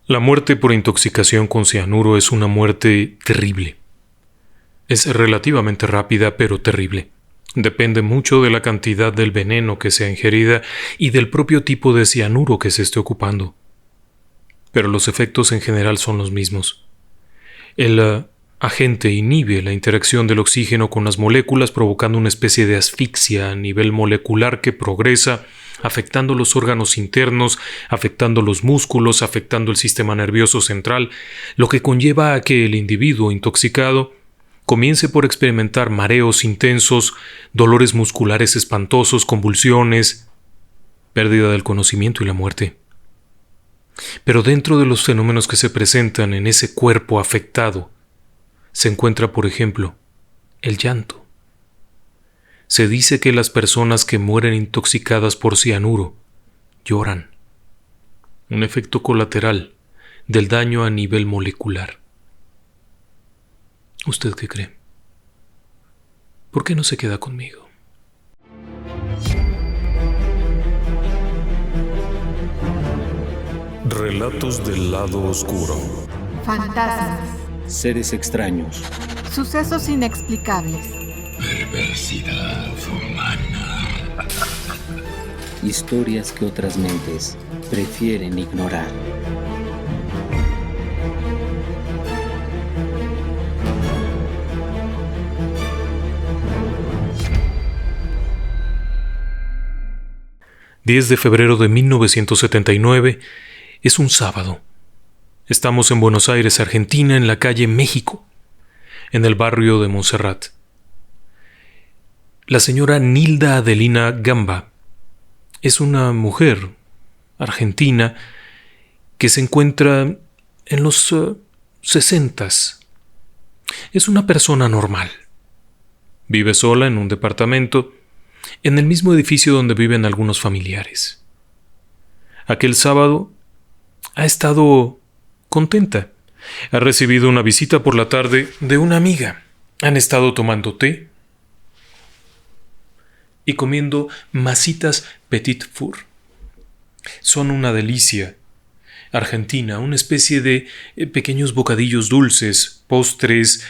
La muerte por intoxicación con cianuro es una muerte terrible. Es relativamente rápida, pero terrible. Depende mucho de la cantidad del veneno que sea ingerida y del propio tipo de cianuro que se esté ocupando. Pero los efectos en general son los mismos. El agente inhibe la interacción del oxígeno con las moléculas, provocando una especie de asfixia a nivel molecular que progresa, afectando los órganos internos, afectando los músculos, afectando el sistema nervioso central, lo que conlleva a que el individuo intoxicado comience por experimentar mareos intensos, dolores musculares espantosos, convulsiones, pérdida del conocimiento y la muerte. Pero dentro de los fenómenos que se presentan en ese cuerpo afectado, se encuentra, por ejemplo, el llanto. Se dice que las personas que mueren intoxicadas por cianuro lloran, un efecto colateral del daño a nivel molecular. ¿Usted qué cree? ¿Por qué no se queda conmigo? Relatos del lado oscuro. Fantasmas. Seres extraños. Sucesos inexplicables. Perversidad humana. Historias que otras mentes prefieren ignorar. ...10 de febrero de 1979... es un sábado. Estamos en Buenos Aires, Argentina, en la calle México, en el barrio de Montserrat. La señora Nilda Adelina Gamba es una mujer argentina que se encuentra en los 60s. Es una persona normal. Vive sola en un departamento, en el mismo edificio donde viven algunos familiares. Aquel sábado ha estado contenta. Ha recibido una visita por la tarde de una amiga. Han estado tomando té y comiendo masitas Petit Four. Son una delicia argentina, una especie de pequeños bocadillos dulces, postres,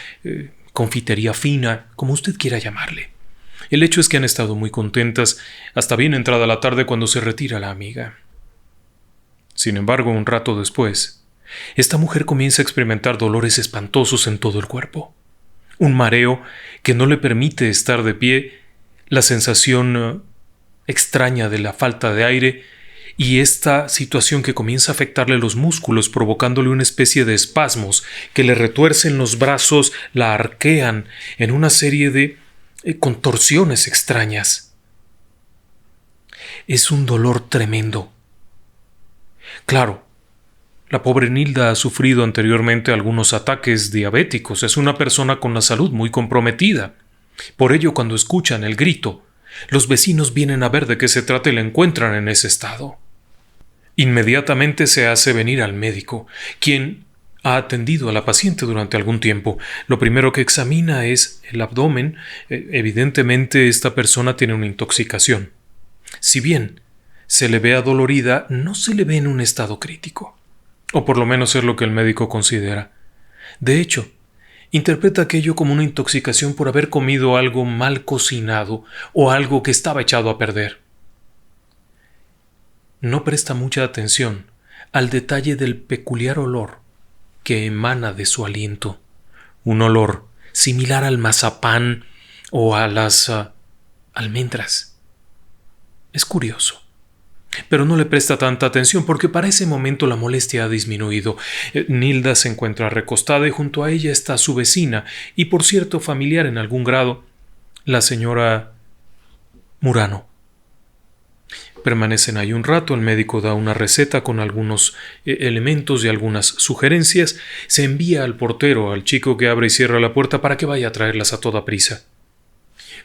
confitería fina, como usted quiera llamarle. El hecho es que han estado muy contentas hasta bien entrada la tarde cuando se retira la amiga. Sin embargo, un rato después, esta mujer comienza a experimentar dolores espantosos en todo el cuerpo. Un mareo que no le permite estar de pie, la sensación extraña de la falta de aire y esta situación que comienza a afectarle los músculos, provocándole una especie de espasmos que le retuercen los brazos, la arquean en una serie de contorsiones extrañas. Es un dolor tremendo. Claro, la pobre Nilda ha sufrido anteriormente algunos ataques diabéticos, es una persona con la salud muy comprometida. Por ello, cuando escuchan el grito, los vecinos vienen a ver de qué se trata y la encuentran en ese estado. Inmediatamente se hace venir al médico, quien ha atendido a la paciente durante algún tiempo. Lo primero que examina es el abdomen. Evidentemente, esta persona tiene una intoxicación. Si bien se le ve adolorida, no se le ve en un estado crítico. O por lo menos es lo que el médico considera. De hecho, interpreta aquello como una intoxicación por haber comido algo mal cocinado o algo que estaba echado a perder. No presta mucha atención al detalle del peculiar olor que emana de su aliento. Un olor similar al mazapán o a las almendras. Es curioso. Pero no le presta tanta atención porque para ese momento la molestia ha disminuido. Nilda se encuentra recostada y junto a ella está su vecina y, por cierto, familiar en algún grado, la señora Murano. Permanecen ahí un rato, el médico da una receta con algunos elementos y algunas sugerencias, se envía al portero, al chico que abre y cierra la puerta para que vaya a traerlas a toda prisa.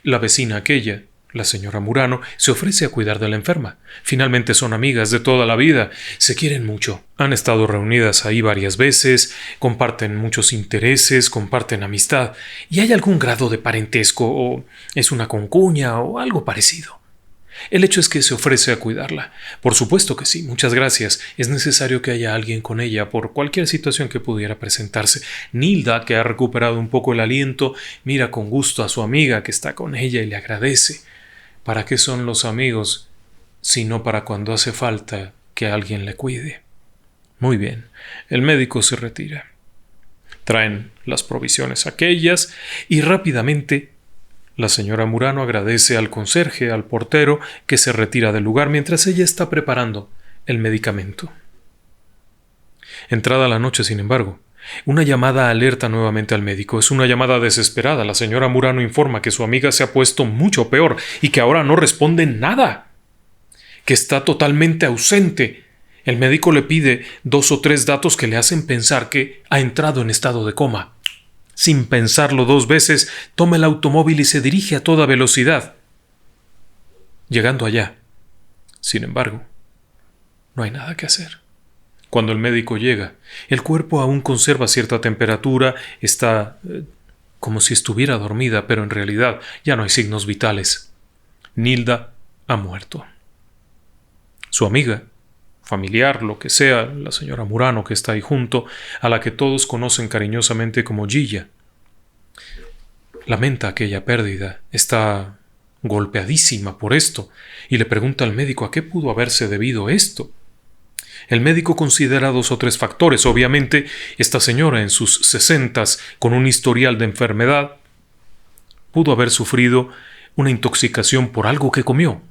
La vecina aquella, la señora Murano, se ofrece a cuidar de la enferma. Finalmente son amigas de toda la vida, se quieren mucho. Han estado reunidas ahí varias veces, comparten muchos intereses, comparten amistad, y hay algún grado de parentesco, o es una concuña, o algo parecido. El hecho es que se ofrece a cuidarla. Por supuesto que sí, muchas gracias. Es necesario que haya alguien con ella por cualquier situación que pudiera presentarse. Nilda, que ha recuperado un poco el aliento, mira con gusto a su amiga que está con ella y le agradece. ¿Para qué son los amigos sino para cuando hace falta que alguien le cuide? Muy bien, el médico se retira. Traen las provisiones aquellas y rápidamente la señora Murano agradece al conserje, al portero, que se retira del lugar mientras ella está preparando el medicamento. Entrada la noche, sin embargo, una llamada alerta nuevamente al médico. Es una llamada desesperada. La señora Murano informa que su amiga se ha puesto mucho peor y que ahora no responde nada, que está totalmente ausente. El médico le pide 2 o 3 datos que le hacen pensar que ha entrado en estado de coma. Sin pensarlo 2 veces, toma el automóvil y se dirige a toda velocidad. Llegando allá, sin embargo, no hay nada que hacer. Cuando el médico llega, el cuerpo aún conserva cierta temperatura, está como si estuviera dormida, pero en realidad ya no hay signos vitales. Nilda ha muerto. Su amiga, familiar, lo que sea, la señora Murano que está ahí junto, a la que todos conocen cariñosamente como Gilla, lamenta aquella pérdida, está golpeadísima por esto, y le pregunta al médico a qué pudo haberse debido esto. El médico considera 2 o 3 factores. Obviamente, esta señora en sus 60s, con un historial de enfermedad, pudo haber sufrido una intoxicación por algo que comió.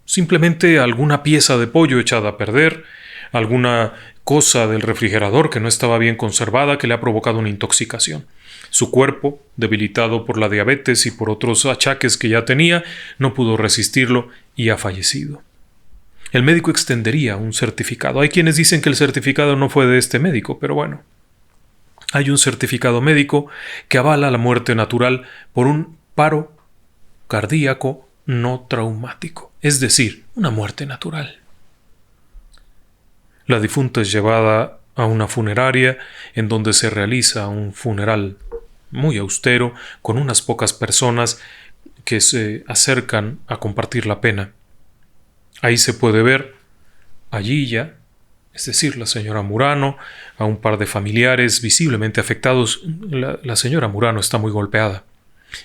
Simplemente alguna pieza de pollo echada a perder, alguna cosa del refrigerador que no estaba bien conservada que le ha provocado una intoxicación. Su cuerpo, debilitado por la diabetes y por otros achaques que ya tenía, no pudo resistirlo y ha fallecido. El médico extendería un certificado. Hay quienes dicen que el certificado no fue de este médico, pero bueno. Hay un certificado médico que avala la muerte natural por un paro cardíaco no traumático, es decir, una muerte natural. La difunta es llevada a una funeraria en donde se realiza un funeral muy austero con unas pocas personas que se acercan a compartir la pena. Ahí se puede ver a Gilla, es decir, la señora Murano, a un par de familiares visiblemente afectados. La señora Murano está muy golpeada.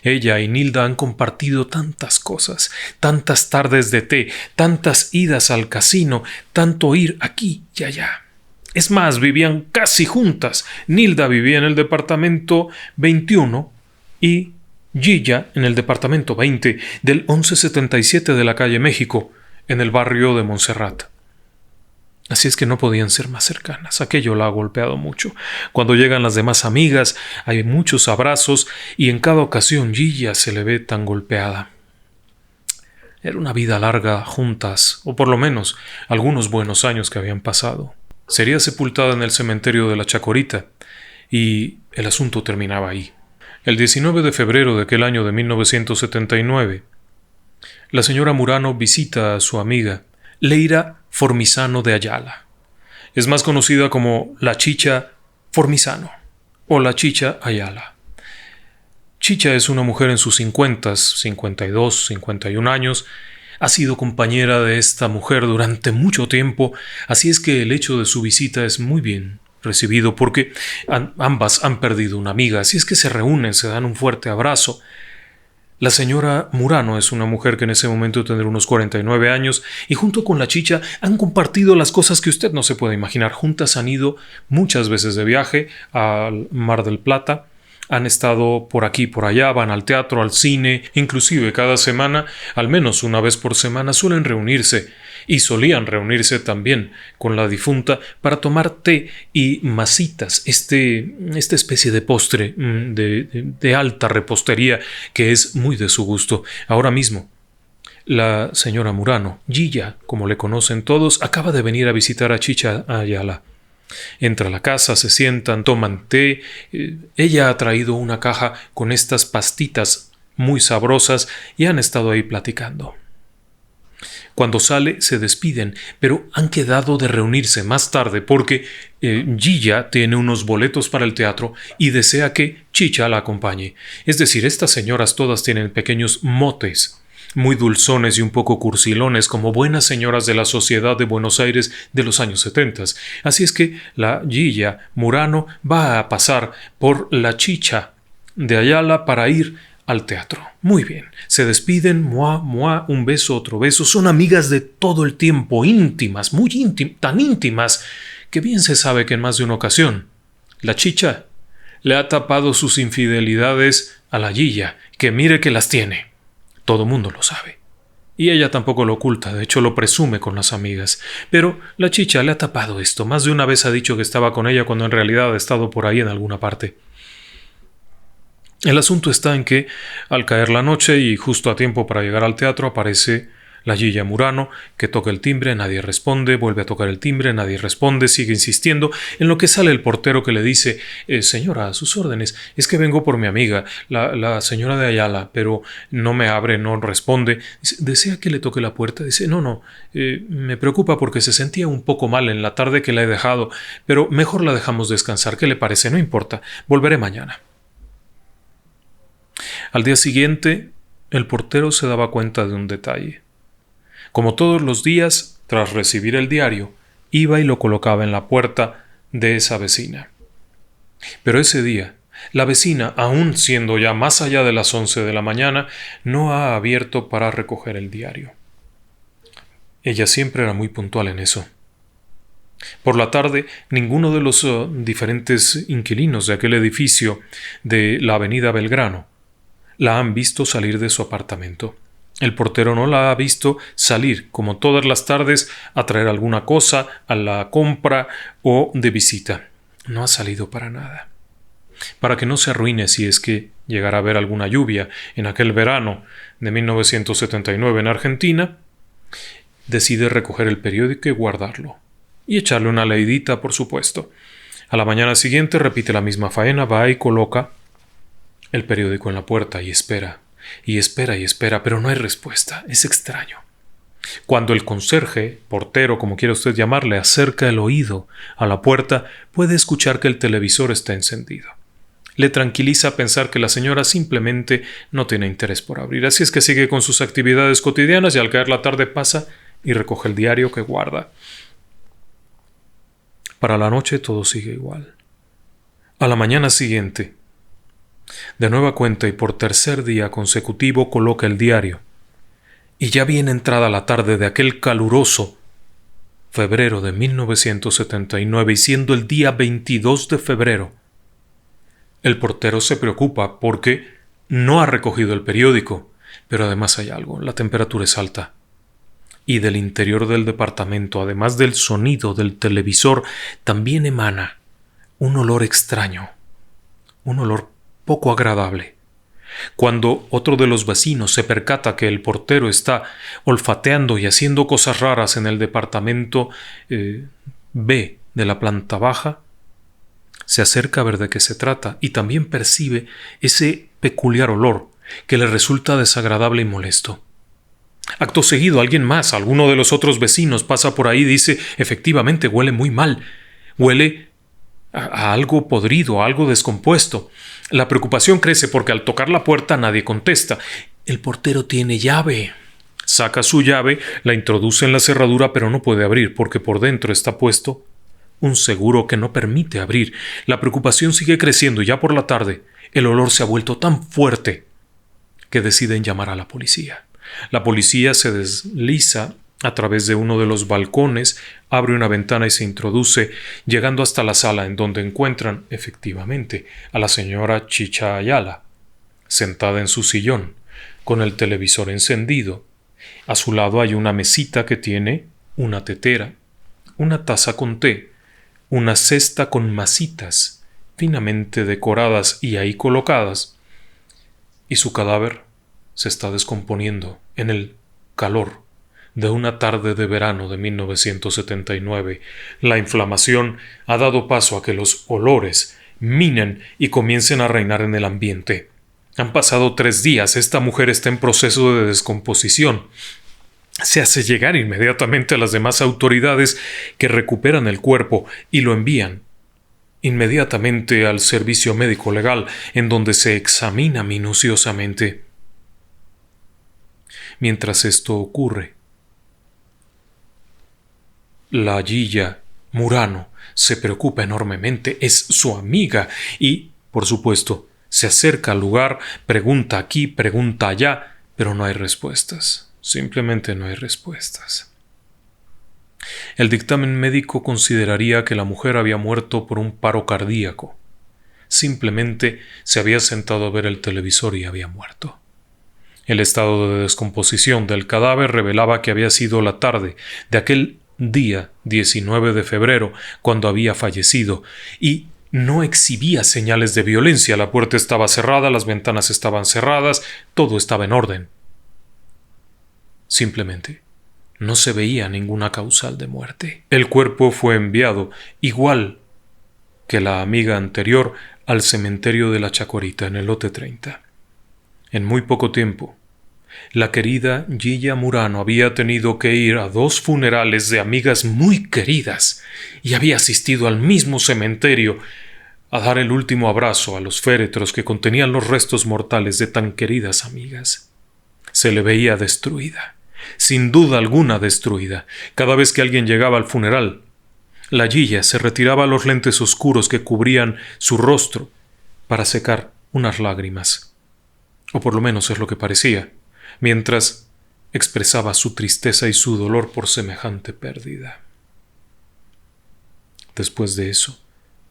Ella y Nilda han compartido tantas cosas, tantas tardes de té, tantas idas al casino, tanto ir aquí y allá. Es más, vivían casi juntas. Nilda vivía en el departamento 21 y Gilla en el departamento 20 del 1177 de la calle México, en el barrio de Montserrat. Así es que no podían ser más cercanas. Aquello la ha golpeado mucho. Cuando llegan las demás amigas, hay muchos abrazos y en cada ocasión Gilla se le ve tan golpeada. Era una vida larga juntas, o por lo menos algunos buenos años que habían pasado. Sería sepultada en el cementerio de la Chacorita y el asunto terminaba ahí. El 19 de febrero de aquel año de 1979, la señora Murano visita a su amiga, Leira Formisano de Ayala. Es más conocida como la Chicha Formisano o la Chicha Ayala. Chicha es una mujer en sus 52, 51 años. Ha sido compañera de esta mujer durante mucho tiempo, así es que el hecho de su visita es muy bien recibido porque ambas han perdido una amiga, así es que se reúnen, se dan un fuerte abrazo. La señora Murano es una mujer que en ese momento tendrá unos 49 años y junto con la Chicha han compartido las cosas que usted no se puede imaginar. Juntas han ido muchas veces de viaje al Mar del Plata, han estado por aquí y por allá, van al teatro, al cine, inclusive cada semana, al menos una vez por semana, suelen reunirse y solían reunirse también con la difunta para tomar té y masitas, esta especie de postre de alta repostería que es muy de su gusto. Ahora mismo, la señora Murano, Gilla, como le conocen todos, acaba de venir a visitar a Chicha Ayala. Entra a la casa, se sientan, toman té. Ella ha traído una caja con estas pastitas muy sabrosas y han estado ahí platicando. Cuando sale se despiden, pero han quedado de reunirse más tarde porque Gilla tiene unos boletos para el teatro y desea que Chicha la acompañe. Es decir, estas señoras todas tienen pequeños motes. muy dulzones y un poco cursilones, como buenas señoras de la sociedad de Buenos Aires de los años 70. Así es que la Gilla Murano va a pasar por la Chicha de Ayala para ir al teatro. Muy bien, se despiden, mua, mua, un beso, otro beso, son amigas de todo el tiempo, íntimas, muy íntimas, tan íntimas, que bien se sabe que en más de una ocasión, la Chicha le ha tapado sus infidelidades a la Gilla, que mire que las tiene. Todo mundo lo sabe. Y ella tampoco lo oculta, de hecho lo presume con las amigas. Pero la Chicha le ha tapado esto, más de una vez ha dicho que estaba con ella cuando en realidad ha estado por ahí en alguna parte. El asunto está en que, al caer la noche y justo a tiempo para llegar al teatro, aparece la Gilla Murano, que toca el timbre, nadie responde, vuelve a tocar el timbre, nadie responde, sigue insistiendo, en lo que sale el portero que le dice, señora, a sus órdenes, es que vengo por mi amiga, la señora de Ayala, pero no me abre, no responde. Dice, ¿desea que le toque la puerta? Dice, no, me preocupa porque se sentía un poco mal en la tarde que la he dejado, pero mejor la dejamos descansar, ¿qué le parece? No importa, volveré mañana. Al día siguiente, el portero se daba cuenta de un detalle. Como todos los días, tras recibir el diario, iba y lo colocaba en la puerta de esa vecina. Pero ese día, la vecina, aun siendo ya más allá de las 11 de la mañana, no ha abierto para recoger el diario. Ella siempre era muy puntual en eso. Por la tarde, ninguno de los diferentes inquilinos de aquel edificio de la avenida Belgrano la han visto salir de su apartamento. El portero no la ha visto salir, como todas las tardes, a traer alguna cosa, a la compra o de visita. No ha salido para nada. Para que no se arruine si es que llegara a haber alguna lluvia en aquel verano de 1979 en Argentina, decide recoger el periódico y guardarlo. Y echarle una leidita, por supuesto. A la mañana siguiente repite la misma faena, va y coloca el periódico en la puerta y espera. Y espera y espera, pero no hay respuesta. Es extraño. Cuando el conserje, portero, como quiera usted llamarle, acerca el oído a la puerta, puede escuchar que el televisor está encendido. Le tranquiliza pensar que la señora simplemente no tiene interés por abrir. Así es que sigue con sus actividades cotidianas y al caer la tarde pasa y recoge el diario que guarda. Para la noche todo sigue igual. A la mañana siguiente, de nueva cuenta y por tercer día consecutivo coloca el diario. Y ya bien entrada la tarde de aquel caluroso febrero de 1979 y siendo el día 22 de febrero, el portero se preocupa porque no ha recogido el periódico, pero además hay algo, la temperatura es alta. Y del interior del departamento, además del sonido del televisor, también emana un olor extraño, un olor poco agradable. Cuando otro de los vecinos se percata que el portero está olfateando y haciendo cosas raras en el departamento B de la planta baja, se acerca a ver de qué se trata y también percibe ese peculiar olor que le resulta desagradable y molesto. Acto seguido, alguien más, alguno de los otros vecinos, pasa por ahí y dice, efectivamente, huele muy mal, huele a algo podrido, a algo descompuesto. La preocupación crece porque al tocar la puerta nadie contesta. El portero tiene llave. Saca su llave, la introduce en la cerradura, pero no puede abrir porque por dentro está puesto un seguro que no permite abrir. La preocupación sigue creciendo y ya por la tarde el olor se ha vuelto tan fuerte que deciden llamar a la policía. La policía se desliza a través de uno de los balcones, abre una ventana y se introduce, llegando hasta la sala en donde encuentran, efectivamente, a la señora Chicha Ayala, sentada en su sillón, con el televisor encendido. A su lado hay una mesita que tiene una tetera, una taza con té, una cesta con masitas finamente decoradas y ahí colocadas, y su cadáver se está descomponiendo en el calor de una tarde de verano de 1979. La inflamación ha dado paso a que los olores minen y comiencen a reinar en el ambiente. Han pasado 3 días, esta mujer está en proceso de descomposición. Se hace llegar inmediatamente a las demás autoridades que recuperan el cuerpo y lo envían inmediatamente al servicio médico legal, en donde se examina minuciosamente. Mientras esto ocurre, la Gilla Murano se preocupa enormemente, es su amiga y, por supuesto, se acerca al lugar, pregunta aquí, pregunta allá, pero no hay respuestas. Simplemente no hay respuestas. El dictamen médico consideraría que la mujer había muerto por un paro cardíaco. Simplemente se había sentado a ver el televisor y había muerto. El estado de descomposición del cadáver revelaba que había sido la tarde de aquel día 19 de febrero cuando había fallecido y no exhibía señales de violencia. La puerta estaba cerrada, las ventanas estaban cerradas, todo estaba en orden. Simplemente no se veía ninguna causal de muerte. El cuerpo fue enviado, igual que la amiga anterior, al cementerio de la Chacorita en el lote 30. En muy poco tiempo, la querida Gilla Murano había tenido que ir a 2 funerales de amigas muy queridas y había asistido al mismo cementerio a dar el último abrazo a los féretros que contenían los restos mortales de tan queridas amigas. Se le veía destruida, sin duda alguna destruida. Cada vez que alguien llegaba al funeral, la Gilla se retiraba los lentes oscuros que cubrían su rostro para secar unas lágrimas, o por lo menos es lo que parecía, mientras expresaba su tristeza y su dolor por semejante pérdida. Después de eso,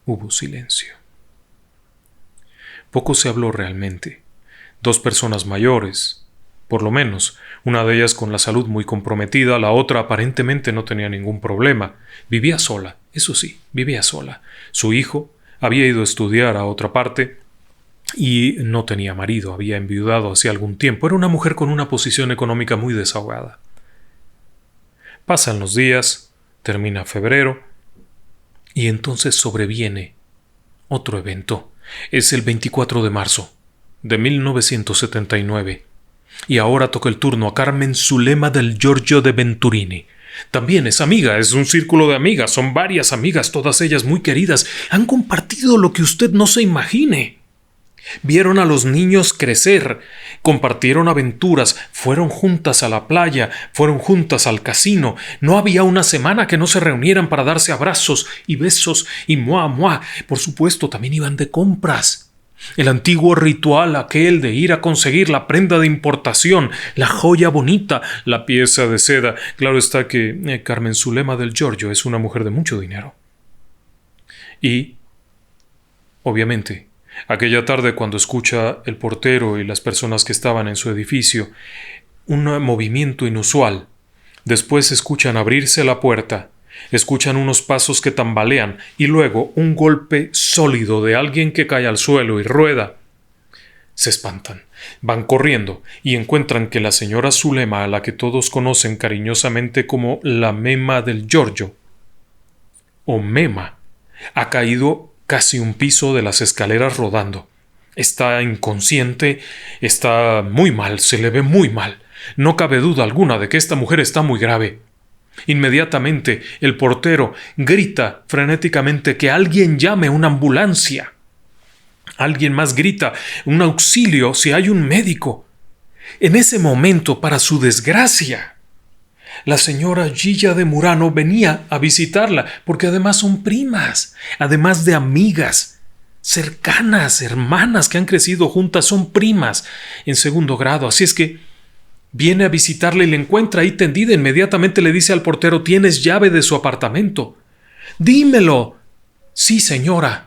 hubo silencio. Poco se habló realmente. 2 personas mayores, por lo menos, una de ellas con la salud muy comprometida, la otra aparentemente no tenía ningún problema. Vivía sola, eso sí, vivía sola. Su hijo había ido a estudiar a otra parte y no tenía marido, había enviudado hacía algún tiempo. Era una mujer con una posición económica muy desahogada. Pasan los días, termina febrero, y entonces sobreviene otro evento. Es el 24 de marzo de 1979. Y ahora toca el turno a Carmen Zulema del Giorgio de Venturini. También es amiga, es un círculo de amigas, son varias amigas, todas ellas muy queridas. Han compartido lo que usted no se imagine. Vieron a los niños crecer, compartieron aventuras, fueron juntas a la playa, fueron juntas al casino. No había una semana que no se reunieran para darse abrazos y besos y muah muah. Por supuesto, también iban de compras. El antiguo ritual aquel de ir a conseguir la prenda de importación, la joya bonita, la pieza de seda. Claro está que Carmen Zulema del Giorgio es una mujer de mucho dinero. Y, obviamente, aquella tarde cuando escucha el portero y las personas que estaban en su edificio un movimiento inusual, después escuchan abrirse la puerta, escuchan unos pasos que tambalean y luego un golpe sólido de alguien que cae al suelo y rueda. Se espantan, van corriendo y encuentran que la señora Zulema, a la que todos conocen cariñosamente como la Mema del Giorgio, o Mema, ha caído casi un piso de las escaleras rodando. Está inconsciente, está muy mal, se le ve muy mal. No cabe duda alguna de que esta mujer está muy grave. Inmediatamente el portero grita frenéticamente que alguien llame una ambulancia. Alguien más grita un auxilio si hay un médico. En ese momento, para su desgracia, la señora Gilla de Murano venía a visitarla, porque además son primas, además de amigas, cercanas, hermanas que han crecido juntas, son primas en segundo grado. Así es que viene a visitarla y la encuentra ahí tendida. Inmediatamente le dice al portero: ¿tienes llave de su apartamento? Dímelo. Sí, señora.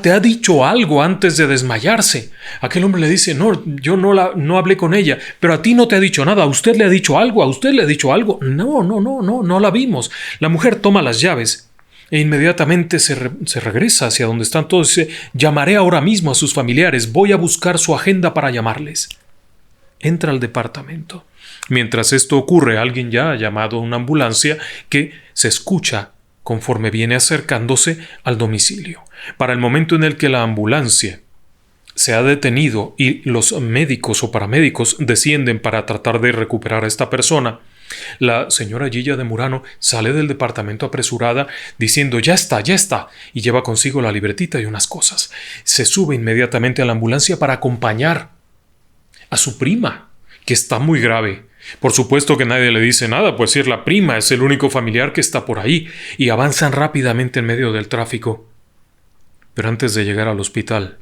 ¿Te ha dicho algo antes de desmayarse? Aquel hombre le dice: no, yo no hablé con ella. Pero a ti no te ha dicho nada. ¿A usted le ha dicho algo? ¿A usted le ha dicho algo? No la vimos. La mujer toma las llaves e inmediatamente se regresa hacia donde están todos y dice: llamaré ahora mismo a sus familiares. Voy a buscar su agenda para llamarles. Entra al departamento. Mientras esto ocurre, alguien ya ha llamado a una ambulancia que se escucha conforme viene acercándose al domicilio. Para el momento en el que la ambulancia se ha detenido y los médicos o paramédicos descienden para tratar de recuperar a esta persona, la señora Gilla de Murano sale del departamento apresurada diciendo: ya está, y lleva consigo la libretita y unas cosas. Se sube inmediatamente a la ambulancia para acompañar a su prima, que está muy grave. Por supuesto que nadie le dice nada, pues si es la prima, es el único familiar que está por ahí, y avanzan rápidamente en medio del tráfico. Pero antes de llegar al hospital,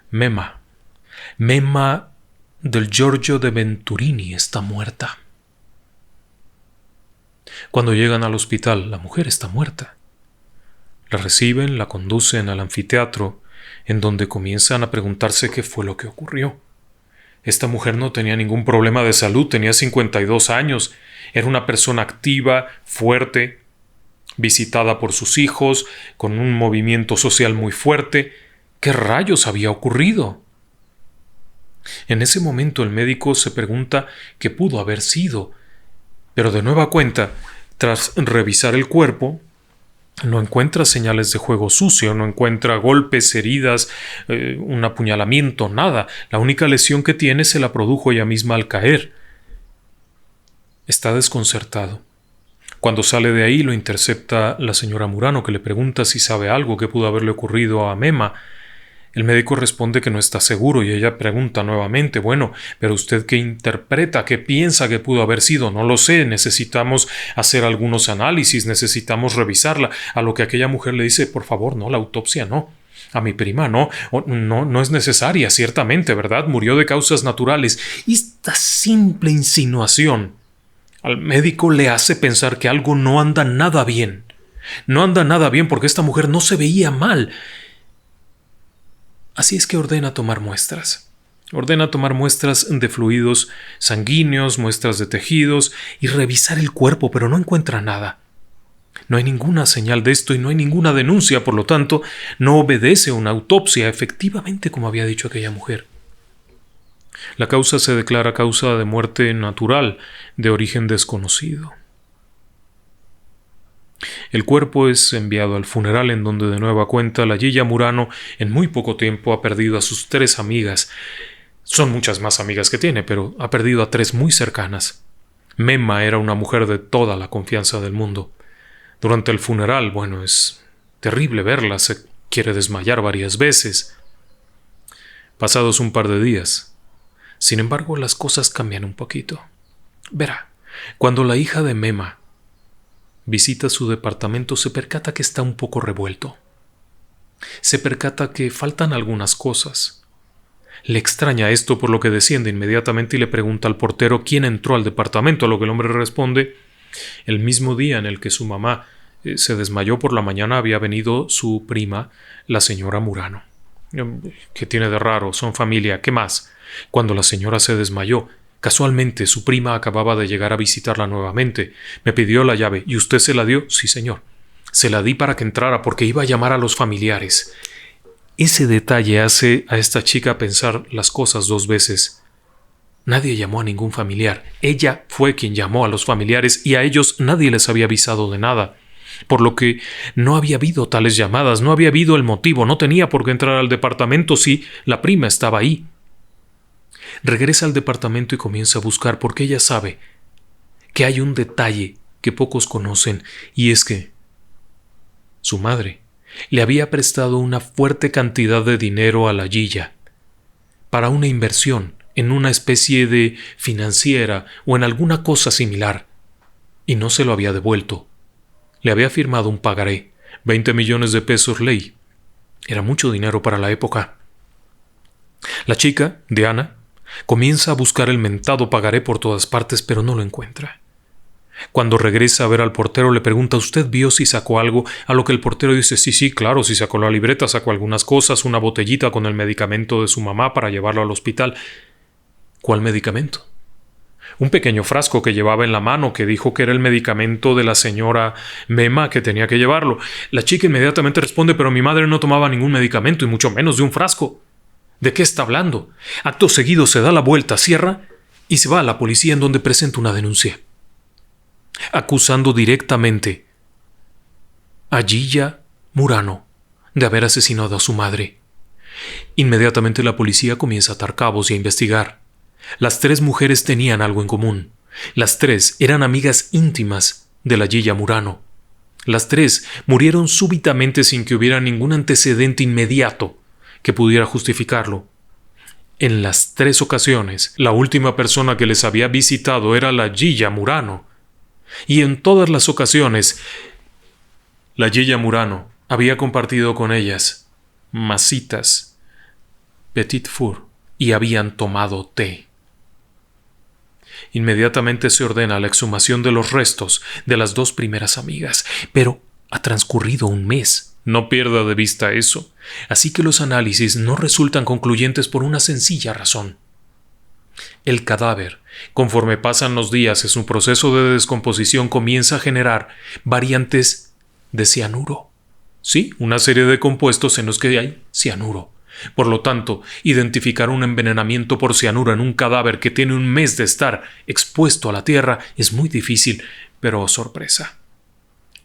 Mema del Giorgio de Venturini está muerta. Cuando llegan al hospital, la mujer está muerta. La reciben, la conducen al anfiteatro, en donde comienzan a preguntarse qué fue lo que ocurrió. Esta mujer no tenía ningún problema de salud, tenía 52 años, era una persona activa, fuerte, visitada por sus hijos, con un movimiento social muy fuerte. ¿Qué rayos había ocurrido? En ese momento el médico se pregunta qué pudo haber sido, pero de nueva cuenta, tras revisar el cuerpo, no encuentra señales de juego sucio, no encuentra golpes, heridas, un apuñalamiento, nada. La única lesión que tiene se la produjo ella misma al caer. Está desconcertado. Cuando sale de ahí lo intercepta la señora Murano, que le pregunta si sabe algo que pudo haberle ocurrido a Mema. El médico responde que no está seguro y ella pregunta nuevamente: bueno, pero usted ¿qué interpreta? ¿Qué piensa que pudo haber sido? No lo sé, necesitamos hacer algunos análisis, necesitamos revisarla. A lo que aquella mujer le dice: por favor, no, la autopsia no. A mi prima no es necesaria, ciertamente, ¿verdad? Murió de causas naturales. Y esta simple insinuación al médico le hace pensar que algo no anda nada bien. No anda nada bien porque esta mujer no se veía mal. Así es que ordena tomar muestras. Ordena tomar muestras de fluidos sanguíneos, muestras de tejidos y revisar el cuerpo, pero no encuentra nada. No hay ninguna señal de esto y no hay ninguna denuncia, por lo tanto, no obedece a una autopsia, efectivamente, como había dicho aquella mujer. La causa se declara causa de muerte natural, de origen desconocido. El cuerpo es enviado al funeral, en donde de nueva cuenta la Gilla Murano en muy poco tiempo ha perdido a sus 3 amigas. Son muchas más amigas que tiene, pero ha perdido a 3 muy cercanas. Mema era una mujer de toda la confianza del mundo. Durante el funeral, bueno, es terrible verla, se quiere desmayar varias veces. Pasados un par de días, sin embargo, las cosas cambian un poquito. Verá, cuando la hija de Mema visita su departamento, se percata que está un poco revuelto. Se percata que faltan algunas cosas. Le extraña esto, por lo que desciende inmediatamente y le pregunta al portero quién entró al departamento, a lo que el hombre responde: el mismo día en el que su mamá se desmayó por la mañana había venido su prima, la señora Murano. ¿Qué tiene de raro? Son familia. ¿Qué más? Cuando la señora se desmayó, casualmente su prima acababa de llegar a visitarla nuevamente. Me pidió la llave. ¿Y usted se la dio? Sí, señor. Se la di para que entrara porque iba a llamar a los familiares. Ese detalle hace a esta chica pensar las cosas 2 veces. Nadie llamó a ningún familiar. Ella fue quien llamó a los familiares y a ellos nadie les había avisado de nada. Por lo que no había habido tales llamadas, no había habido el motivo, no tenía por qué entrar al departamento si la prima estaba ahí. Regresa al departamento y comienza a buscar porque ella sabe que hay un detalle que pocos conocen, y es que su madre le había prestado una fuerte cantidad de dinero a la Gilla para una inversión en una especie de financiera o en alguna cosa similar, y no se lo había devuelto. Le había firmado un pagaré, 20 millones de pesos ley. Era mucho dinero para la época. La chica, Diana, comienza a buscar el mentado pagaré por todas partes, pero no lo encuentra. Cuando regresa a ver al portero, le pregunta: ¿usted vio si sacó algo? A lo que el portero dice: sí, claro, si sacó la libreta, sacó algunas cosas, una botellita con el medicamento de su mamá para llevarlo al hospital. ¿Cuál medicamento? Un pequeño frasco que llevaba en la mano, que dijo que era el medicamento de la señora Mema, que tenía que llevarlo. La chica inmediatamente responde: pero mi madre no tomaba ningún medicamento, y mucho menos de un frasco. ¿De qué está hablando? Acto seguido se da la vuelta, cierra y se va a la policía, en donde presenta una denuncia, acusando directamente a Gilla Murano de haber asesinado a su madre. Inmediatamente la policía comienza a atar cabos y a investigar. Las 3 mujeres tenían algo en común. Las 3 eran amigas íntimas de la Gilla Murano. Las 3 murieron súbitamente sin que hubiera ningún antecedente inmediato que pudiera justificarlo. En las 3 ocasiones, la última persona que les había visitado era la Gilla Murano. Y en todas las ocasiones, la Gilla Murano había compartido con ellas masitas, petit four, y habían tomado té. Inmediatamente se ordena la exhumación de los restos de las 2 primeras amigas, pero ha transcurrido un mes. No pierda de vista eso. Así que los análisis no resultan concluyentes por una sencilla razón. El cadáver, conforme pasan los días en su proceso de descomposición, comienza a generar variantes de cianuro. Sí, una serie de compuestos en los que hay cianuro. Por lo tanto, identificar un envenenamiento por cianuro en un cadáver que tiene un mes de estar expuesto a la tierra es muy difícil, pero sorpresa.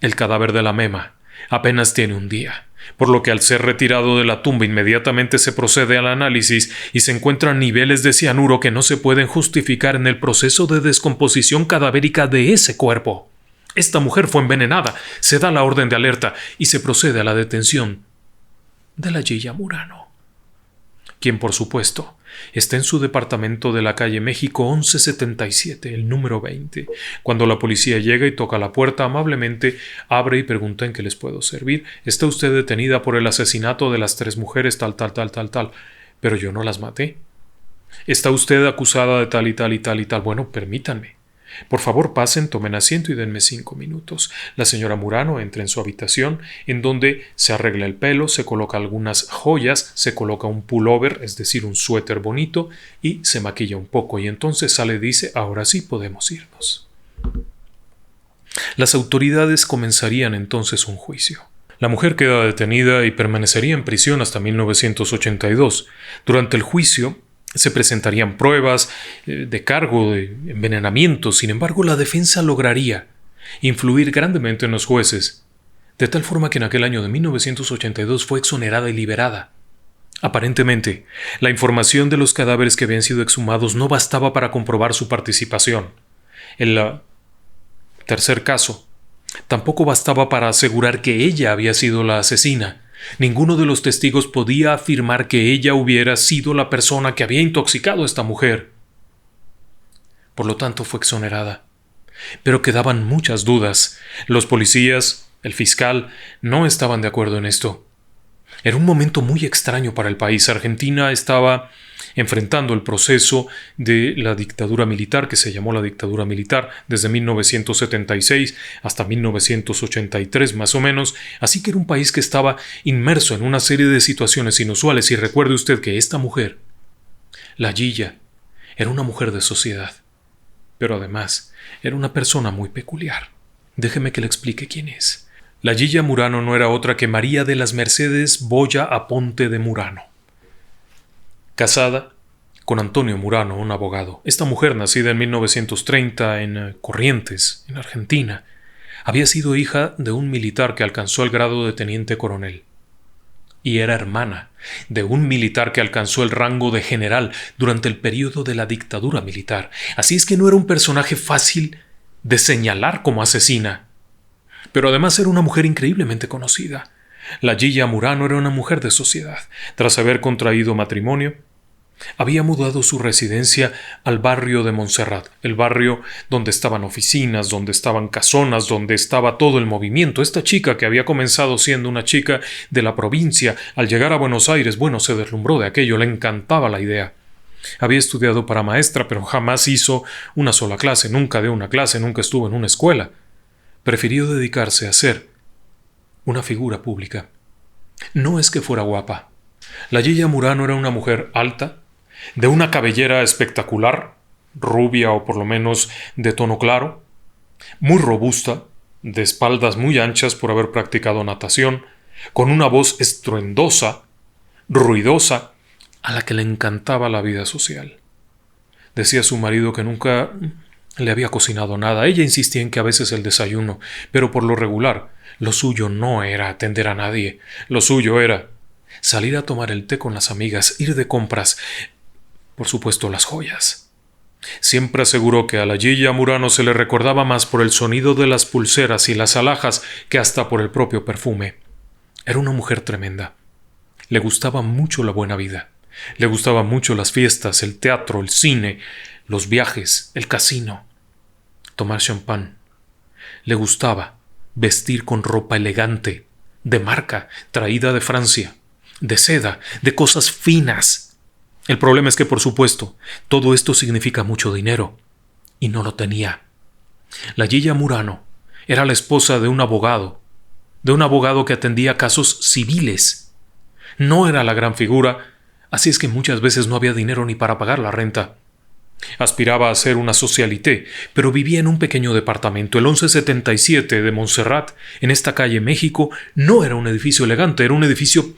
El cadáver de la Mema apenas tiene un día, por lo que al ser retirado de la tumba inmediatamente se procede al análisis y se encuentran niveles de cianuro que no se pueden justificar en el proceso de descomposición cadavérica de ese cuerpo. Esta mujer fue envenenada, se da la orden de alerta y se procede a la detención de la Gilla Murano, quien por supuesto está en su departamento de la calle México 1177, el número 20. Cuando la policía llega y toca la puerta, amablemente abre y pregunta en qué les puedo servir. Está usted detenida por el asesinato de las 3 mujeres tal. Pero yo no las maté. Está usted acusada de tal y tal y tal y tal. Bueno, permítanme. Por favor, pasen, tomen asiento y denme 5 minutos. La señora Murano entra en su habitación, en donde se arregla el pelo, se coloca algunas joyas, se coloca un pullover, es decir, un suéter bonito, y se maquilla un poco, y entonces sale y dice: ahora sí podemos irnos. Las autoridades comenzarían entonces un juicio. La mujer queda detenida y permanecería en prisión hasta 1982. Durante el juicio se presentarían pruebas de cargo de envenenamiento. Sin embargo, la defensa lograría influir grandemente en los jueces, de tal forma que en aquel año de 1982 fue exonerada y liberada. Aparentemente, la información de los cadáveres que habían sido exhumados no bastaba para comprobar su participación. El tercer caso tampoco bastaba para asegurar que ella había sido la asesina. Ninguno de los testigos podía afirmar que ella hubiera sido la persona que había intoxicado a esta mujer. Por lo tanto, fue exonerada. Pero quedaban muchas dudas. Los policías, el fiscal, no estaban de acuerdo en esto. Era un momento muy extraño para el país. Argentina estaba enfrentando el proceso de la dictadura militar, que se llamó la dictadura militar desde 1976 hasta 1983 más o menos, así que era un país que estaba inmerso en una serie de situaciones inusuales. Y recuerde usted que esta mujer, la Gilla, era una mujer de sociedad, pero además era una persona muy peculiar. Déjeme que le explique quién es. La Gilla Murano no era otra que María de las Mercedes Boya Aponte de Murano, casada con Antonio Murano, un abogado. Esta mujer, nacida en 1930 en Corrientes, en Argentina, había sido hija de un militar que alcanzó el grado de teniente coronel y era hermana de un militar que alcanzó el rango de general durante el período de la dictadura militar. Así es que no era un personaje fácil de señalar como asesina, pero además era una mujer increíblemente conocida. La Gilla Murano era una mujer de sociedad. Tras haber contraído matrimonio, había mudado su residencia al barrio de Montserrat, el barrio donde estaban oficinas, donde estaban casonas, donde estaba todo el movimiento. Esta chica, que había comenzado siendo una chica de la provincia, al llegar a Buenos Aires, se deslumbró de aquello, le encantaba la idea. Había estudiado para maestra, pero jamás hizo una sola clase, nunca dio una clase, nunca estuvo en una escuela. Prefirió dedicarse a ser una figura pública. No es que fuera guapa. La Gilla Murano era una mujer alta, de una cabellera espectacular, rubia o por lo menos de tono claro, muy robusta, de espaldas muy anchas por haber practicado natación, con una voz estruendosa, ruidosa, a la que le encantaba la vida social. Decía su marido que nunca le había cocinado nada. Ella insistía en que a veces el desayuno, pero por lo regular, lo suyo no era atender a nadie. Lo suyo era salir a tomar el té con las amigas, ir de compras, por supuesto las joyas. Siempre aseguró que a la Gilla Murano se le recordaba más por el sonido de las pulseras y las alhajas que hasta por el propio perfume. Era una mujer tremenda. Le gustaba mucho la buena vida. Le gustaban mucho las fiestas, el teatro, el cine, los viajes, el casino, tomar champán. Le gustaba vestir con ropa elegante, de marca, traída de Francia, de seda, de cosas finas. El problema es que, por supuesto, todo esto significa mucho dinero, y no lo tenía. La Yiya Murano era la esposa de un abogado que atendía casos civiles. No era la gran figura, así es que muchas veces no había dinero ni para pagar la renta. Aspiraba a ser una socialité, pero vivía en un pequeño departamento, el 1177 de Montserrat, en esta calle México. No era un edificio elegante, era un edificio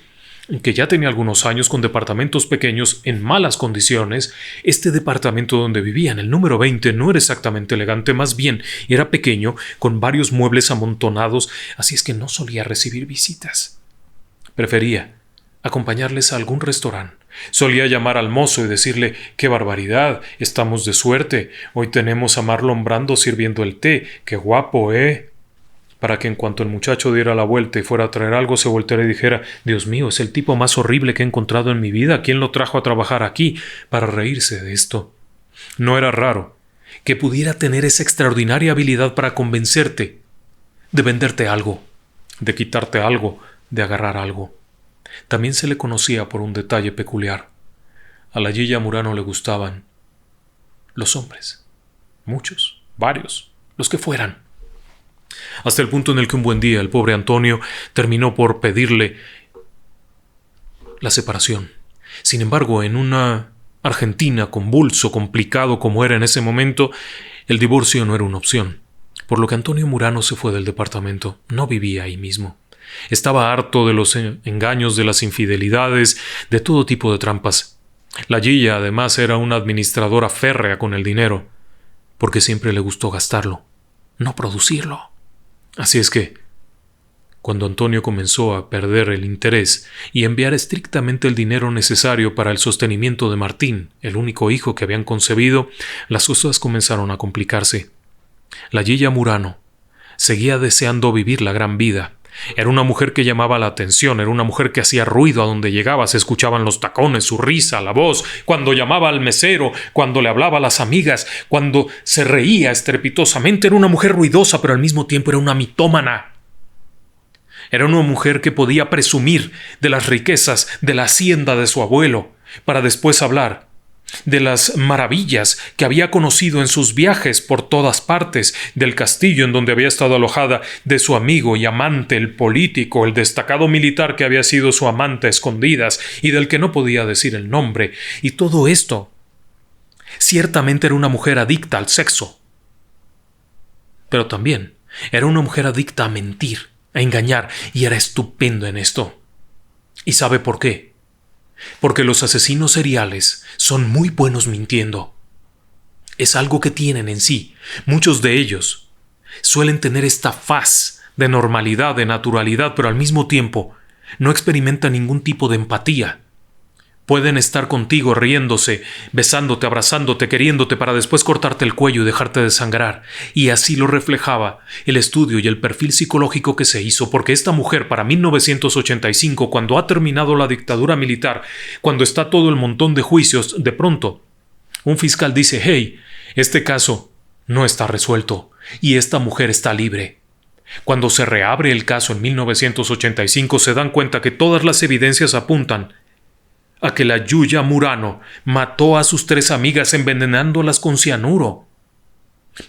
que ya tenía algunos años, con departamentos pequeños en malas condiciones. Este departamento donde vivía, en el número 20, no era exactamente elegante, más bien era pequeño, con varios muebles amontonados, así es que no solía recibir visitas. Prefería acompañarles a algún restaurante. Solía llamar al mozo y decirle: «¡Qué barbaridad! Estamos de suerte. Hoy tenemos a Marlon Brando sirviendo el té. ¡Qué guapo, eh!», para que en cuanto el muchacho diera la vuelta y fuera a traer algo, se volteara y dijera: «Dios mío, es el tipo más horrible que he encontrado en mi vida. ¿Quién lo trajo a trabajar aquí?», para reírse de esto. No era raro que pudiera tener esa extraordinaria habilidad para convencerte de venderte algo, de quitarte algo, de agarrar algo. También se le conocía por un detalle peculiar. A la Yiya Murano le gustaban los hombres. Muchos, varios, los que fueran. Hasta el punto en el que un buen día el pobre Antonio terminó por pedirle la separación. Sin embargo, en una Argentina convulso, complicado como era en ese momento, el divorcio no era una opción. Por lo que Antonio Murano se fue del departamento. No vivía ahí mismo. Estaba harto de los engaños, de las infidelidades, de todo tipo de trampas. La Yiya, además, era una administradora férrea con el dinero, porque siempre le gustó gastarlo, no producirlo. Así es que, cuando Antonio comenzó a perder el interés y enviar estrictamente el dinero necesario para el sostenimiento de Martín, el único hijo que habían concebido, las cosas comenzaron a complicarse. La Yiya Murano seguía deseando vivir la gran vida. Era una mujer que llamaba la atención, era una mujer que hacía ruido a donde llegaba, se escuchaban los tacones, su risa, la voz, cuando llamaba al mesero, cuando le hablaba a las amigas, cuando se reía estrepitosamente. Era una mujer ruidosa, pero al mismo tiempo era una mitómana. Era una mujer que podía presumir de las riquezas de la hacienda de su abuelo, para después hablar de las maravillas que había conocido en sus viajes por todas partes, del castillo en donde había estado alojada, de su amigo y amante, el político, el destacado militar que había sido su amante a escondidas y del que no podía decir el nombre. Y todo esto ciertamente era una mujer adicta al sexo, pero también era una mujer adicta a mentir, a engañar, y era estupendo en esto. ¿Y sabe por qué? Porque los asesinos seriales son muy buenos mintiendo. Es algo que tienen en sí. Muchos de ellos suelen tener esta faz de normalidad, de naturalidad, pero al mismo tiempo no experimentan ningún tipo de empatía. Pueden estar contigo riéndose, besándote, abrazándote, queriéndote, para después cortarte el cuello y dejarte desangrar. Y así lo reflejaba el estudio y el perfil psicológico que se hizo, porque esta mujer, para 1985, cuando ha terminado la dictadura militar, cuando está todo el montón de juicios, de pronto un fiscal dice: «Hey, este caso no está resuelto y esta mujer está libre». Cuando se reabre el caso en 1985, se dan cuenta que todas las evidencias apuntan a que la Yiya Murano mató a sus 3 amigas envenenándolas con cianuro.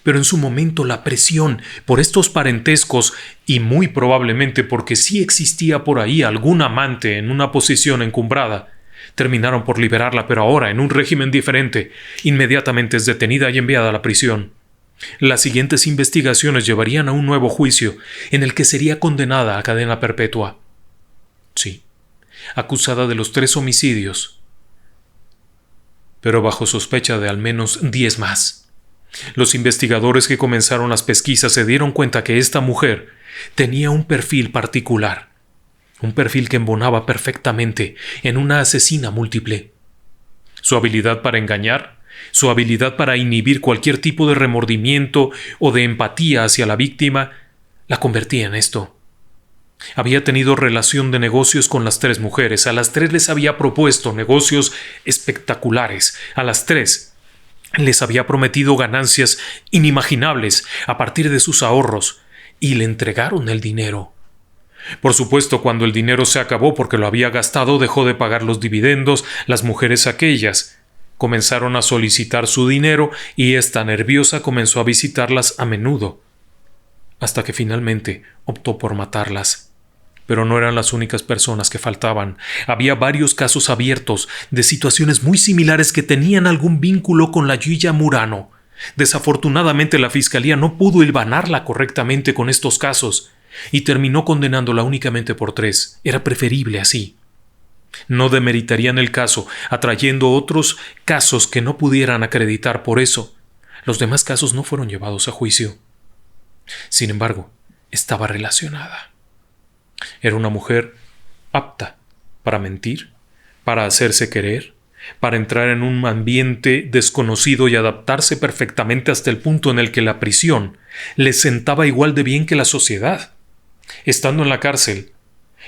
Pero en su momento la presión por estos parentescos, y muy probablemente porque sí existía por ahí algún amante en una posición encumbrada, terminaron por liberarla, pero ahora en un régimen diferente. Inmediatamente es detenida y enviada a la prisión. Las siguientes investigaciones llevarían a un nuevo juicio en el que sería condenada a cadena perpetua. Sí, acusada de los 3 homicidios, pero bajo sospecha de al menos 10 más. Los investigadores que comenzaron las pesquisas se dieron cuenta que esta mujer tenía un perfil particular, un perfil que embonaba perfectamente en una asesina múltiple. Su habilidad para engañar, su habilidad para inhibir cualquier tipo de remordimiento o de empatía hacia la víctima, la convertía en esto. Había tenido relación de negocios con las 3 mujeres. A las 3 les había propuesto negocios espectaculares. A las 3 les había prometido ganancias inimaginables a partir de sus ahorros. Y le entregaron el dinero. Por supuesto, cuando el dinero se acabó porque lo había gastado, dejó de pagar los dividendos. Las mujeres aquellas comenzaron a solicitar su dinero y esta nerviosa comenzó a visitarlas a menudo, hasta que finalmente optó por matarlas. Pero no eran las únicas personas que faltaban. Había varios casos abiertos de situaciones muy similares que tenían algún vínculo con la Yiya Murano. Desafortunadamente la fiscalía no pudo hilvanarla correctamente con estos casos y terminó condenándola únicamente por 3. Era preferible así. No demeritarían el caso, atrayendo otros casos que no pudieran acreditar por eso. Los demás casos no fueron llevados a juicio. Sin embargo, estaba relacionada. Era una mujer apta para mentir, para hacerse querer, para entrar en un ambiente desconocido y adaptarse perfectamente hasta el punto en el que la prisión le sentaba igual de bien que la sociedad. Estando en la cárcel,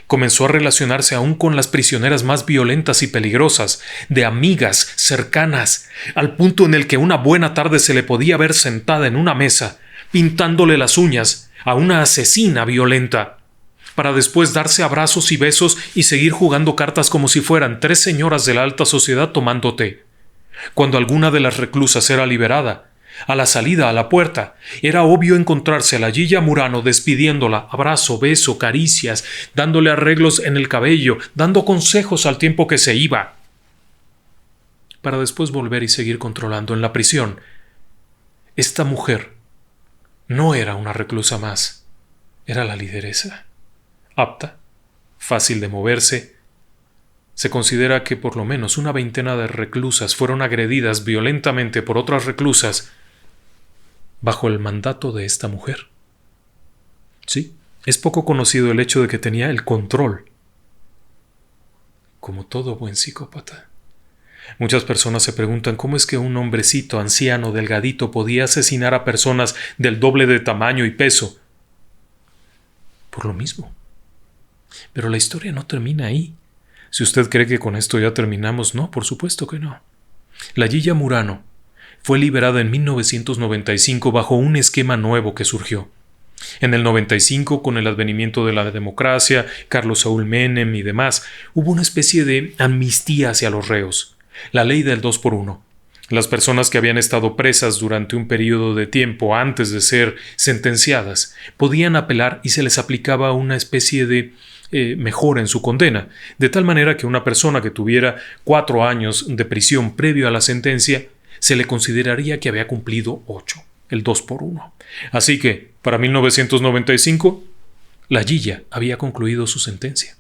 comenzó a relacionarse aún con las prisioneras más violentas y peligrosas, de amigas cercanas, al punto en el que una buena tarde se le podía ver sentada en una mesa, pintándole las uñas a una asesina violenta, para después darse abrazos y besos y seguir jugando cartas como si fueran 3 señoras de la alta sociedad tomando té. Cuando alguna de las reclusas era liberada, a la salida a la puerta, era obvio encontrarse a la Yiya Murano despidiéndola, abrazo, beso, caricias, dándole arreglos en el cabello, dando consejos al tiempo que se iba, para después volver y seguir controlando en la prisión. Esta mujer no era una reclusa más, era la lideresa. Apta, fácil de moverse. Se considera que por lo menos una veintena de reclusas fueron agredidas violentamente por otras reclusas bajo el mandato de esta mujer. Sí, es poco conocido el hecho de que tenía el control, como todo buen psicópata. Muchas personas se preguntan cómo es que un hombrecito anciano, delgadito, podía asesinar a personas del doble de tamaño y peso. Por lo mismo. Pero la historia no termina ahí. Si usted cree que con esto ya terminamos, no, por supuesto que no. La Yiya Murano fue liberada en 1995 bajo un esquema nuevo que surgió. En el 95, con el advenimiento de la democracia, Carlos Saúl Menem y demás, hubo una especie de amnistía hacia los reos. La ley del 2x1. Las personas que habían estado presas durante un periodo de tiempo antes de ser sentenciadas podían apelar y se les aplicaba una especie de mejora en su condena, de tal manera que una persona que tuviera 4 años de prisión previo a la sentencia se le consideraría que había cumplido 8, el 2x1. Así que, para 1995, la Yiya había concluido su sentencia.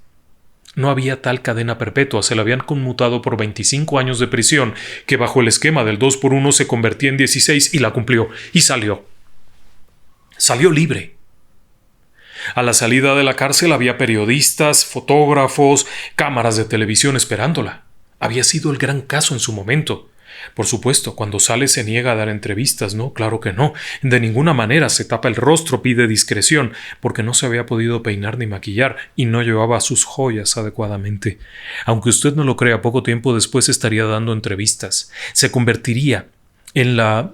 No había tal cadena perpetua, se la habían conmutado por 25 años de prisión, que bajo el esquema del 2x1 se convertía en 16 y la cumplió, y salió. Salió libre. A la salida de la cárcel había periodistas, fotógrafos, cámaras de televisión esperándola. Había sido el gran caso en su momento. Por supuesto, cuando sale se niega a dar entrevistas, ¿no? Claro que no. De ninguna manera se tapa el rostro, pide discreción, porque no se había podido peinar ni maquillar y no llevaba sus joyas adecuadamente. Aunque usted no lo crea, poco tiempo después estaría dando entrevistas. Se convertiría en la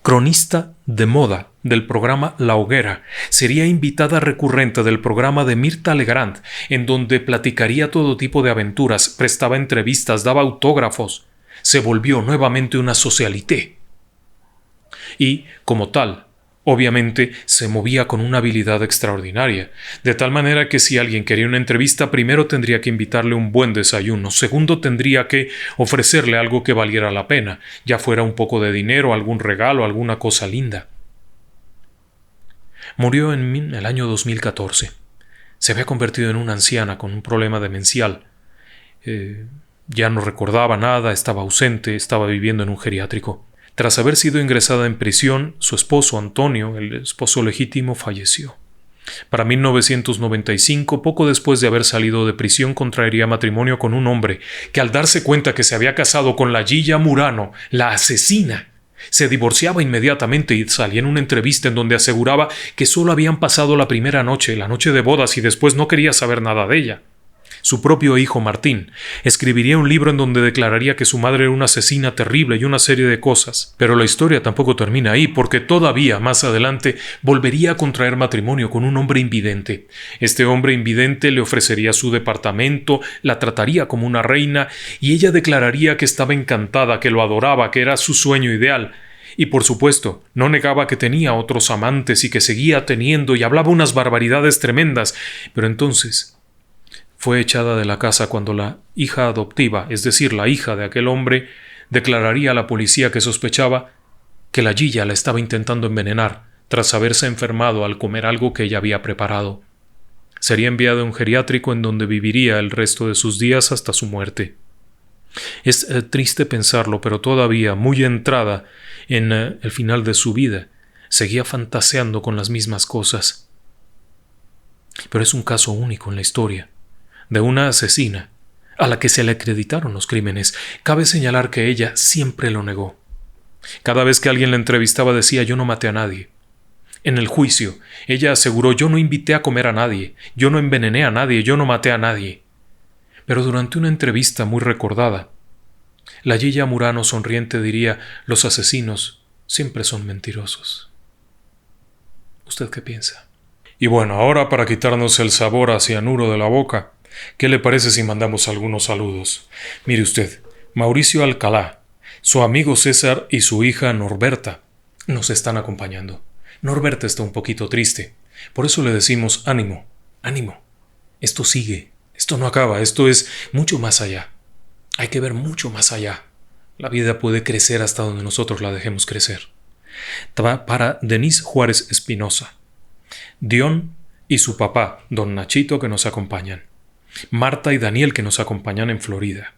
cronista de moda del programa La Hoguera. Sería invitada recurrente del programa de Mirta Legrand, en donde platicaría todo tipo de aventuras, prestaba entrevistas, daba autógrafos. Se volvió nuevamente una socialité. Y, como tal, obviamente se movía con una habilidad extraordinaria, de tal manera que si alguien quería una entrevista, primero tendría que invitarle un buen desayuno, segundo tendría que ofrecerle algo que valiera la pena, ya fuera un poco de dinero, algún regalo, alguna cosa linda. Murió en el año 2014. Se había convertido en una anciana con un problema demencial. Ya no recordaba nada, estaba ausente, estaba viviendo en un geriátrico. Tras haber sido ingresada en prisión, su esposo Antonio, el esposo legítimo, falleció. Para 1995, poco después de haber salido de prisión, contraería matrimonio con un hombre que, al darse cuenta que se había casado con la Yiya Murano, la asesina, Se divorciaba inmediatamente y salía en una entrevista en donde aseguraba que solo habían pasado la primera noche, la noche de bodas, y después no quería saber nada de ella. Su propio hijo Martín escribiría un libro en donde declararía que su madre era una asesina terrible y una serie de cosas. Pero la historia tampoco termina ahí, porque todavía más adelante volvería a contraer matrimonio con un hombre invidente. Este hombre invidente le ofrecería su departamento, la trataría como una reina, y ella declararía que estaba encantada, que lo adoraba, que era su sueño ideal. Y por supuesto, no negaba que tenía otros amantes y que seguía teniendo, y hablaba unas barbaridades tremendas. Pero entonces fue echada de la casa cuando la hija adoptiva, es decir, la hija de aquel hombre, declararía a la policía que sospechaba que la Gilla la estaba intentando envenenar tras haberse enfermado al comer algo que ella había preparado. Sería enviada a un geriátrico en donde viviría el resto de sus días hasta su muerte. Es triste pensarlo, pero todavía, muy entrada en el final de su vida, seguía fantaseando con las mismas cosas. Pero es un caso único en la historia, de una asesina a la que se le acreditaron los crímenes. Cabe señalar que ella siempre lo negó. Cada vez que alguien la entrevistaba decía: yo no maté a nadie. En el juicio, ella aseguró: yo no invité a comer a nadie, yo no envenené a nadie, yo no maté a nadie. Pero durante una entrevista muy recordada, la Gilla Murano sonriente diría: los asesinos siempre son mentirosos. ¿Usted qué piensa? Y bueno, ahora para quitarnos el sabor a cianuro de la boca, ¿qué le parece si mandamos algunos saludos? Mire usted, Mauricio Alcalá, su amigo César y su hija Norberta nos están acompañando. Norberta está un poquito triste, por eso le decimos: ánimo, ánimo. Esto sigue, esto no acaba, esto es mucho más allá. Hay que ver mucho más allá. La vida puede crecer hasta donde nosotros la dejemos crecer. Para Denise Juárez Espinosa, Dion y su papá, don Nachito, que nos acompañan. Marta y Daniel, que nos acompañan en Florida.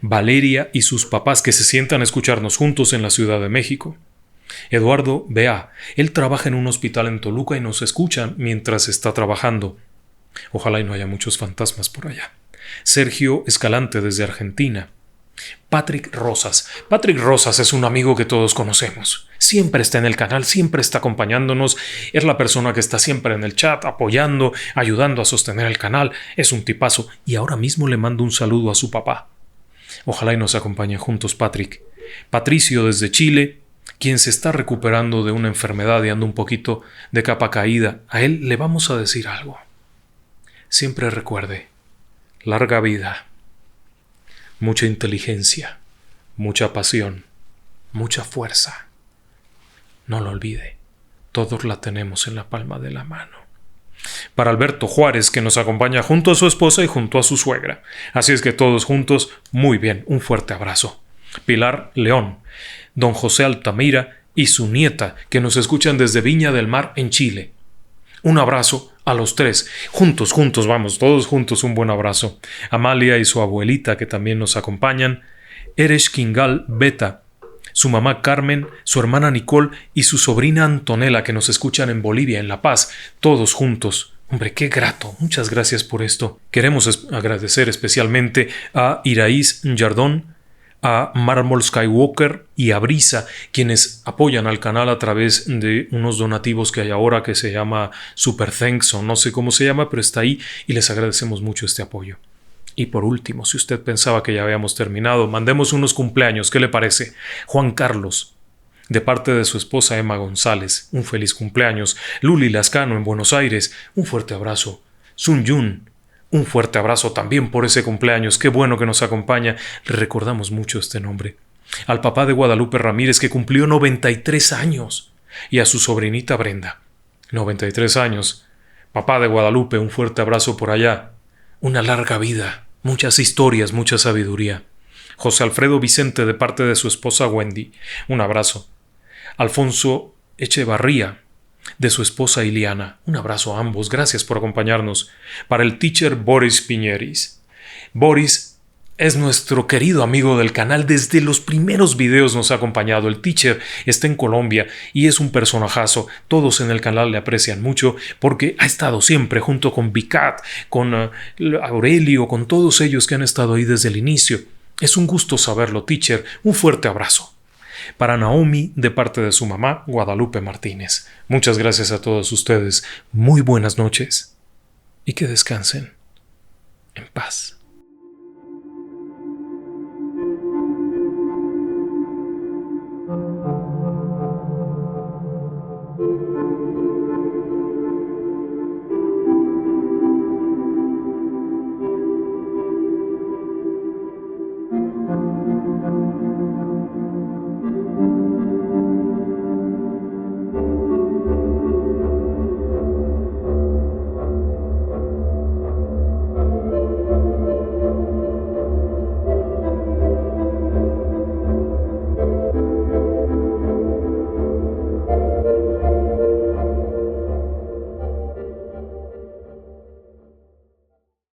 Valeria y sus papás, que se sientan a escucharnos juntos en la Ciudad de México. Eduardo Bea, él trabaja en un hospital en Toluca y nos escucha mientras está trabajando. Ojalá y no haya muchos fantasmas por allá. Sergio Escalante desde Argentina. Patrick Rosas. Patrick Rosas es un amigo que todos conocemos. Siempre está en el canal, siempre está acompañándonos. Es la persona que está siempre en el chat, apoyando, ayudando a sostener el canal. Es un tipazo. Y ahora mismo le mando un saludo a su papá. Ojalá y nos acompañe juntos Patrick. Patricio desde Chile, quien se está recuperando de una enfermedad y anda un poquito de capa caída. A él le vamos a decir algo. Siempre recuerde: larga vida, mucha inteligencia, mucha pasión, mucha fuerza. No lo olvide, todos la tenemos en la palma de la mano. Para Alberto Juárez, que nos acompaña junto a su esposa y junto a su suegra. Así es que todos juntos, muy bien, un fuerte abrazo. Pilar León, don José Altamira y su nieta, que nos escuchan desde Viña del Mar en Chile. Un abrazo a los tres. Juntos, vamos, todos juntos, un buen abrazo. Amalia y su abuelita, que también nos acompañan. Eresh Kingal Beta, su mamá Carmen, su hermana Nicole y su sobrina Antonella, que nos escuchan en Bolivia, en La Paz, todos juntos. Hombre, qué grato. Muchas gracias por esto. Queremos agradecer especialmente a Iraís Yardón, a Mármol Skywalker y a Brisa, quienes apoyan al canal a través de unos donativos que hay ahora que se llama Super Thanks o no sé cómo se llama, pero está ahí y les agradecemos mucho este apoyo. Y por último, si usted pensaba que ya habíamos terminado, mandemos unos cumpleaños, ¿qué le parece? Juan Carlos, de parte de su esposa Emma González, un feliz cumpleaños. Luli Lascano en Buenos Aires, un fuerte abrazo. Sun Yun, un fuerte abrazo también por ese cumpleaños. Qué bueno que nos acompaña. Le recordamos mucho este nombre. Al papá de Guadalupe Ramírez, que cumplió 93 años. Y a su sobrinita Brenda. 93 años. Papá de Guadalupe, un fuerte abrazo por allá. Una larga vida. Muchas historias, mucha sabiduría. José Alfredo Vicente, de parte de su esposa Wendy. Un abrazo. Alfonso Echevarría, de su esposa Iliana. Un abrazo a ambos. Gracias por acompañarnos. Para el teacher Boris Piñeris. Boris es nuestro querido amigo del canal. Desde los primeros videos nos ha acompañado. El teacher está en Colombia y es un personajazo. Todos en el canal le aprecian mucho porque ha estado siempre junto con Vicat, con Aurelio, con todos ellos que han estado ahí desde el inicio. Es un gusto saberlo, teacher. Un fuerte abrazo. Para Naomi, de parte de su mamá, Guadalupe Martínez. Muchas gracias a todos ustedes. Muy buenas noches. Y que descansen en paz.